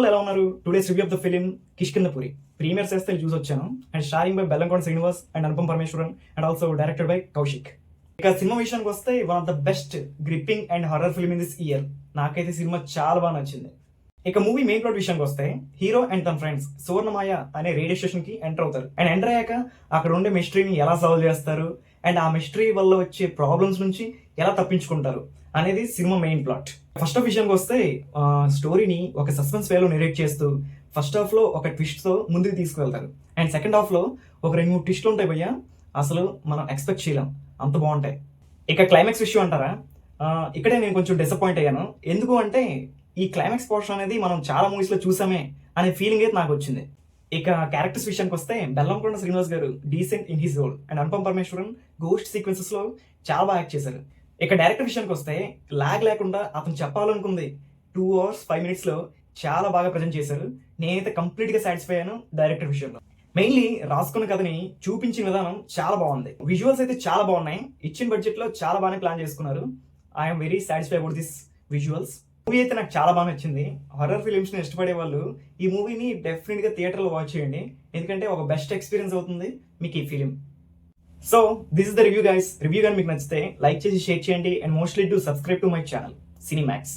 వాళ్ళు ఎలా ఉన్నారు? Today's review of the film Kishkindhapuri premiere చేస్తే చూసి వచ్చాను. And starring by Bellamkonda Srinivas and Anupam Parameswaran and also directed by Kaushik. ఇక సినిమా విషయానికి వస్తే one of the best gripping and horror film in this year. నాకైతే సినిమా చాలా బాగా నచ్చింది. ఇక మూవీ మెయిన్ ప్లాట్ విషయానికి వస్తే హీరో అండ్ తన ఫ్రెండ్స్ సువర్ణమాయ అనే రేడియో స్టేషన్ కి ఎంటర్ అవుతారు. అండ్ ఎంటర్ అయ్యాక అక్కడ ఉండే మిస్టరీని ఎలా సాల్వ్ చేస్తారు అండ్ ఆ మిస్టరీ వల్ల వచ్చే ప్రాబ్లమ్స్ నుంచి ఎలా తప్పించుకుంటారు అనేది cinema main plot. First half విషయానికి వస్తే స్టోరీని ఒక సస్పెన్స్ వేలో నెరేట్ చేస్తూ ఫస్ట్ హాఫ్ లో ఒక ట్విస్ట్ తో ముందుకు తీసుకువెళ్తారు. అండ్ సెకండ్ హాఫ్ లో ఒక 2-3 ట్విస్ట్లు ఉంటాయి భయ్యా, అసలు మనం ఎక్స్పెక్ట్ చేయలేం, అంత బాగుంటాయి. ఇక క్లైమాక్స్ విషయం అంటారా, ఇక్కడే నేను కొంచెం డిసప్పాయింట్ అయ్యాను. ఎందుకు అంటే ఈ క్లైమాక్స్ పోర్షన్ అనేది మనం చాలా మూవీస్ లో చూసామే అనే ఫీలింగ్ అయితే నాకు వచ్చింది. ఇక క్యారెక్టర్స్ విషయానికి వస్తే Bellamkonda Srinivas garu decent in his role and Anupam Parameswaran ghost sequences లో చాలా బాగా యాక్ట్ చేశారు. ఇక డైరెక్టర్ విషయానికి వస్తే లాగ్ లేకుండా అతను చెప్పాలనుకుంది 2 hours 5 minutes లో చాలా బాగా ప్రజెంట్ చేశారు. నేనైతే కంప్లీట్ గా సాటిస్ఫై అయ్యాను డైరెక్టర్ విషయంలో. మెయిన్లీ రాసుకున్న కథని చూపించిన విధానం చాలా బాగుంది. విజువల్స్ అయితే చాలా బాగున్నాయి. ఇచ్చిన బడ్జెట్ లో చాలా బాగానే ప్లాన్ చేసుకున్నారు. I'm very satisfy about this visuals. Movie అయితే నాకు చాలా బాగా నచ్చింది. హారర్ ఫిలిమ్స్ ని ఇష్టపడే వాళ్ళు ఈ మూవీని డెఫినెట్ గా థియేటర్ లో వాచ్ చేయండి, ఎందుకంటే ఒక బెస్ట్ ఎక్స్పీరియన్స్ అవుతుంది మీకు ఈ film. So this is the review guys. Review కానీ మీకు నచ్చితే లైక్ చేసి షేర్ చేయండి and mostly to subscribe to my channel Cinemax.